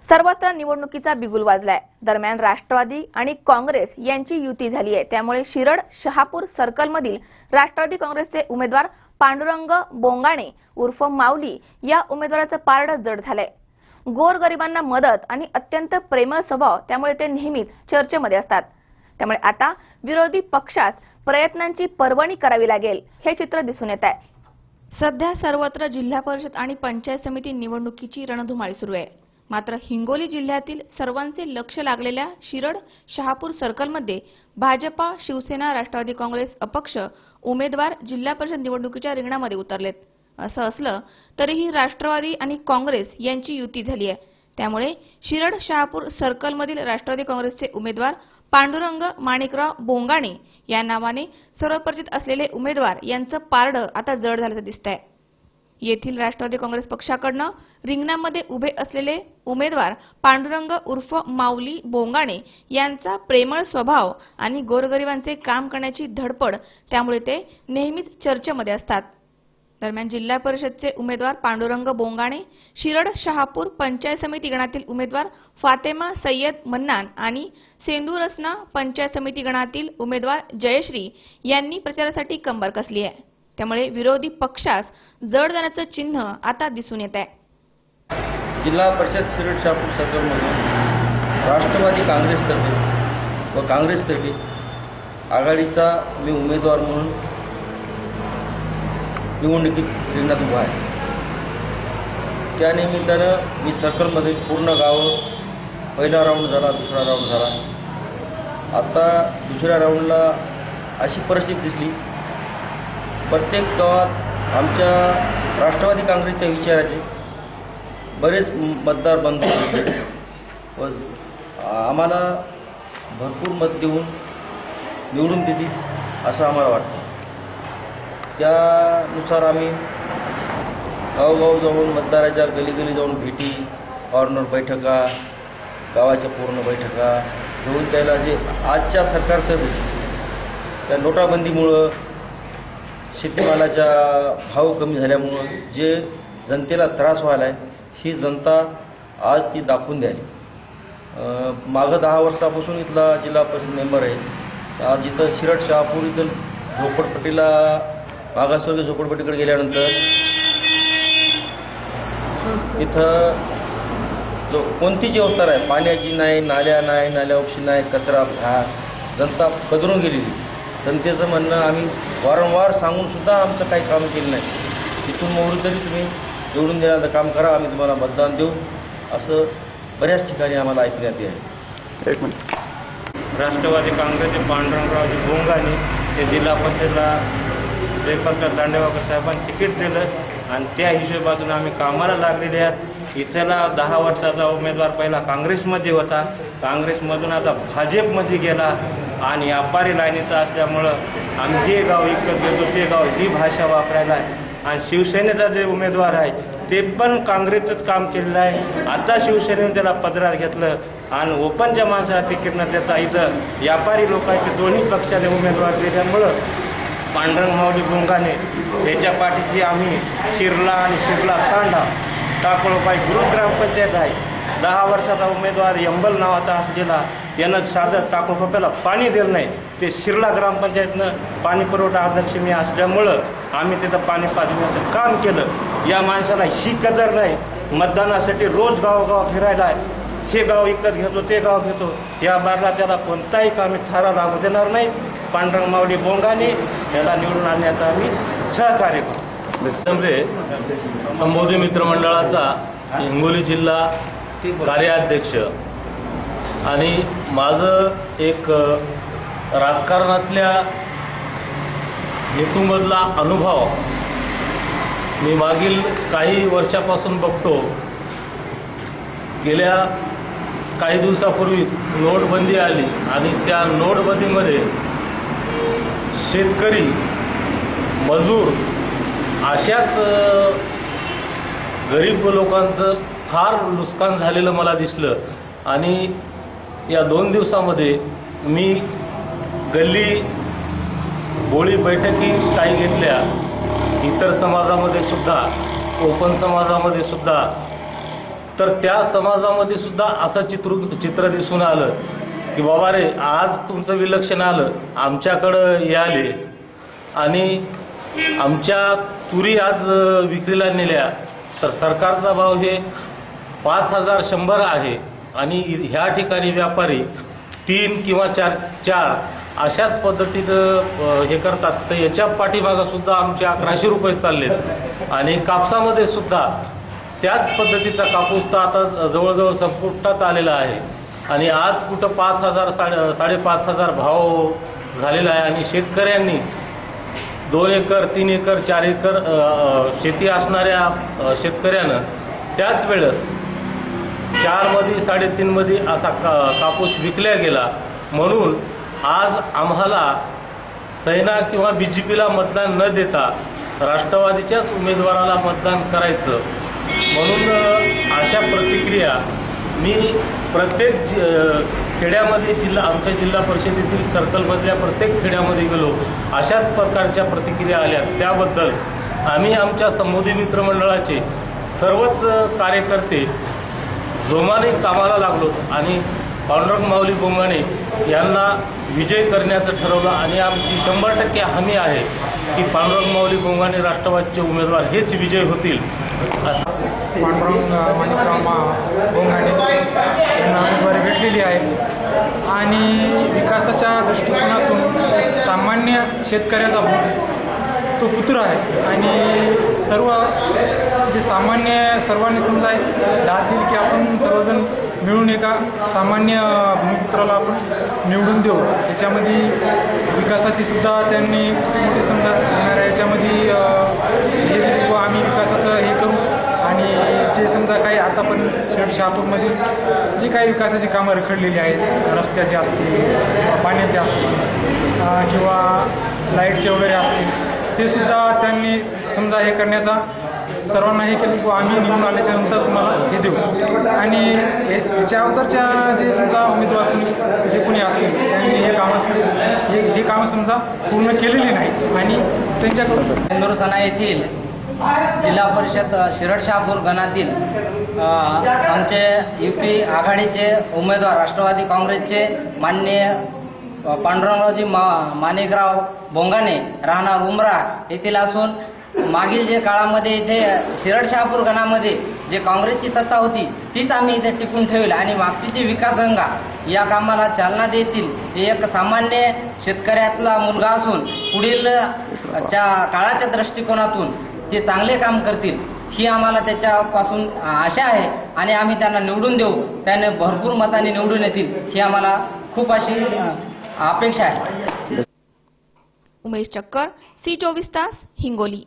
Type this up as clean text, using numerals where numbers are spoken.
सर्वत्र निवडणुकीचा बिगुल वाजलाय। दरम्यान राष्ट्रवादी आणि काँग्रेस यांची युती झाली आहे, त्यामुळे शिरड शहापूर सर्कलमधील राष्ट्रवादी काँग्रेसचे उमेदवार पांडुरंग बोंगाणे उर्फ माऊली या उमेदवाराचं पारडं जड झालंय। गोरगरिबांना मदत आणि अत्यंत प्रेमळ स्वभाव, त्यामुळे ते नेहमीच चर्चेमध्ये असतात। त्यामुळे आता विरोधी पक्षास प्रयत्नांची पर्वणी करावी लागेल, हे चित्र दिसून येत आहे। सध्या सर्वत्र जिल्हा परिषद आणि पंचायत समिती निवडणुकीची रणधुमाळी सुरू आहे। मात्र हिंगोली जिल्ह्यातील सर्वांचे लक्ष लागलेल्या शिरड शहापूर सर्कलमध्ये भाजपा, शिवसेना, राष्ट्रवादी काँग्रेस अपक्ष उमेदवार जिल्हा परिषद निवडणुकीच्या रिंगणामध्ये उतरलेत। असं असलं तरीही राष्ट्रवादी आणि काँग्रेस यांची युती झाली आहे, त्यामुळे शिरड शहापूर सर्कलमधील राष्ट्रवादी काँग्रेसचे उमेदवार पांडुरंग माणिकराव बोंगाणे या नावाने सर्वपरिचित असलेले उमेदवार यांचं पारडं आता जड झाल्याचं दिसतंय। येथील राष्ट्रवादी काँग्रेस पक्षाकडून रिंगणामध्ये उभे असलेले उमेदवार पांडुरंग उर्फ माऊली बोंगाणे यांचा प्रेमळ स्वभाव आणि गोरगरिबांचे काम करण्याची धडपड, त्यामुळे ते नेहमीच चर्चेमध्ये असतात। दरम्यान जिल्हा परिषदचे उमेदवार पांडुरंग बोंगाणे, शिरड शहापूर पंचायत समिती गणातील उमेदवार फातेमा सय्यद मन्नान आणि सेंदूरसना पंचायत समिती गणातील उमेदवार जयश्री यांनी प्रचारासाठी कंबर कसली आहे, त्यामुळे विरोधी पक्षास जड जाण्याचं चिन्ह आता दिसून येत आहे। जिल्हा परिषद शिरड शहापूर सर्कलमधून राष्ट्रवादी काँग्रेसतर्फे व काँग्रेसतर्फे आघाडीचा मी उमेदवार म्हणून निवडणुकीत रिंगणात उभा आहे। त्यानिमित्तानं मी सर्कलमध्ये पूर्ण गावं, पहिला राऊंड झाला, दुसरा राऊंड झाला, आता दुसऱ्या राऊंडला अशी परिस्थिती दिसली, प्रत्येक गावात आमच्या राष्ट्रवादी काँग्रेसच्या विचाराचे बरेच मतदार बंधू व आम्हाला भरपूर मत देऊन निवडून देतील असं आम्हाला वाटतं। त्यानुसार आम्ही गावोगाव जाऊन मतदाराच्या गलीगली जाऊन भेटी, कॉर्नर बैठका, गावाच्या पूर्ण बैठका घेऊन त्याला जे आजच्या सरकारचं त्या नोटाबंदीमुळं शेतमालाच्या भाव कमी झाल्यामुळं जे जनतेला त्रास व्हायला आहे, ही जनता आज ती दाखवून द्यावी। मागं 10 वर्षापासून इथला जिल्हा परिषद मेंबर आहे। आज इथं शिरड शहापूर इथं झोपडपट्टीला मागासवर्गीय झोपडपट्टीकडे गेल्यानंतर इथं कोणतीच व्यवस्था नाही, पाण्याची नाही, नाल्या नाही, नाल्याउपशी नाही, कचरा घाण, जनता कदरून गेलेली। जनतेचं म्हणणं आम्ही वारंवार सांगून सुद्धा आमचं काही काम केलं नाही। तिथून मोडून तरी तुम्ही निवडून देण्याचं काम करा, आम्ही तुम्हाला मतदान देऊ, असं बऱ्याच ठिकाणी आम्हाला ऐकण्यात येईल। एक मिनिट। राष्ट्रवादी काँग्रेसचे पांडुरंगरावजी बोंगाणे हे जिल्हा परिषदेला जयप्रकाश दांडेगावकर साहेबांनी तिकीट दिलं आणि त्या हिशोबातून आम्ही कामाला लागलेले आहेत। इथला 10 वर्षाचा उमेदवार पहिला काँग्रेसमध्ये होता, काँग्रेसमधून आता भाजपमध्ये गेला आणि व्यापारी लाईनीचा असल्यामुळं आम्ही जे गाव विकत घेतो ते गाव ही भाषा वापरायला आहे। आणि शिवसेनेचा जे उमेदवार आहे ते पण काँग्रेसच काम केलेलं आहे। आता शिवसेनेने त्याला पदरात घेतलं आणि ओपनच्या माणसाला तिकीट न देता इथं व्यापारी लोकांचे दोन्ही पक्षाने उमेदवार दिल्यामुळं पांडुरंग माऊली बोंगाणे याच्या पाठीशी आम्ही शिरला आणि शिरला तांडा टाकोळपाई गुरु ग्रामपंचायत आहे। 10 वर्षाचा उमेदवार यंबल नावाचा असलेला यानं साधं टाकोळपाईला पाणी दिलं नाही, ते शिरला ग्रामपंचायतनं पाणी पुरवठा अध्यक्षीय असल्यामुळं आम्ही तिथं पाणी पाजवण्याचं काम केलं। या माणसाला ही कदर नाही, मतदानासाठी रोज गावोगाव फिरायला आहे, हे गाव विकत घेतो ते गाव घेतो, या बारला त्याला कोणताही कामी थारा लागू देणार नाही। पांडुरंग माऊली बोंगाणे याला निवडून आणण्याचं आम्ही सहकार्य करू। संबोधी मित्रमंडळाचा हिंगोली जिल्हा कार्याध्यक्ष आणि माझं एक राजकारणातल्या हेतूमधला अनुभव मी मागील काही वर्षापासून बघतो। गेल्या काही दिवसापूर्वीच नोटबंदी आली आणि त्या नोटबंदीमध्ये शेतकरी, मजूर अशाच गरीब लोकांचं फार नुकसान झालेलं मला दिसलं। आणि या 2 दिवसामध्ये मी गल्ली बोळी बैठकी काही घेतल्या, इतर समाजामध्ये सुद्धा, ओपन समाजामध्ये सुद्धा तर त्या समाजामध्ये सुद्धा असं चित्र दिसून आलं की बाबा रे, आज तुमचं विलक्षण आलं, आमच्याकडं हे आले आणि आमच्या तुरी आज विक्रीला नेल्या तर सरकारचा भाव हे 5,100 आहे आणि ह्या ठिकाणी व्यापारी 3 किंवा 4 अशाच पद्धतीनं हे करतात. तर याच्या पाठीमागं सुद्धा आमचे 1,100 रुपये चाललेत आणि कापसामध्ये सुद्धा त्याच पद्धतीचा कापूस तर आता जवळजवळ संपुष्टात आलेला आहे आणि आज कुठं 5,000 5,500 भाव झालेला आहे आणि शेतकऱ्यांनी 2 एकर 3 एकर 4 एकर शेती असणाऱ्या शेतकऱ्यानं त्याच वेळेस 4 मध्ये 3.5 मध्ये असा कापूस विकल्या गेला. म्हणून आज आम्हाला सेना किंवा BJPला मतदान न देता राष्ट्रवादीच्याच उमेदवाराला मतदान करायचं. म्हणून अशा प्रतिक्रिया मी प्रत्येक खेड्यामध्ये आमच्या जिल्हा परिषदेतील सर्कलमधल्या प्रत्येक खेड्यामध्ये गेलो, अशाच प्रकारच्या प्रतिक्रिया आल्या. त्याबद्दल आम्ही आमच्या समोदी मित्रमंडळाचे सर्वच कार्यकर्ते जोमाने कामाला लागलो आणि पांडुरंग माऊली बोंगाणे यांना विजय करण्याचं ठरवलं आणि आमची 100% हमी आहे की पांडुरंग माऊली बोंगाणे राष्ट्रवादीचे उमेदवार हेच विजय होतील. पांडुरंग माणिकराव बोंगाणे यांना उमेदवारी भेटलेली आहे आणि विकासाच्या दृष्टिकोनातून सामान्य शेतकऱ्याचा तो पुत्र आहे आणि सर्व जे सामान्य सर्वांनी समजा दाद दिली की आपण सर्वजण मिळून एका सामान्य भूमिपुत्राला आपण निवडून देऊ. याच्यामध्ये विकासाची सुद्धा त्यांनी मोठी समजा येणाऱ्या याच्यामध्ये हे आम्ही विकासाचं हे करू आणि जे समजा काही आता पण शहापूरमध्ये जे काही विकासाची कामं रखडलेली आहेत, रस्त्याचे असतील किंवा पाण्याचे असतील किंवा लाईटचे वगैरे असतील, ते सुद्धा त्यांनी समजा हे करण्याचा सर्वांना हे केलं की आम्ही निवडून आल्याच्या नंतर तुम्हाला हे देऊ आणि याच्या अगोदरच्या जे समजा उमेदवार जे कोणी असतील त्यांनी हे कामं समजा पूर्ण केलेली नाही आणि त्यांच्याकडून इंदोरसना येथील जिल्हा परिषद शिरड शहापूर गणातील आमचे UP आघाडीचे उमेदवार राष्ट्रवादी काँग्रेसचे माननीय पांडुरंगरावजी माणिकराव बोंगाणे राहणार उमरा येथील असून मागील जे काळामध्ये इथे शिरड शहापूर गणामध्ये जे काँग्रेसची सत्ता होती तीच आम्ही इथे टिकून ठेवली आणि मागची जी विकासगंगा या कामाला चालना देतील. हे एक सामान्य शेतकऱ्यातला मुलगा असून पुढील काळाच्या दृष्टिकोनातून ते चांगले काम करतील ही आम्हाला त्याच्यापासून आशा आहे आणि आम्ही त्यांना निवडून देऊ. त्याने भरपूर मताने निवडून येतील ही आम्हाला खूप अशी अपेक्षा आहे. उमेश चक्कर, C24 तास, हिंगोली.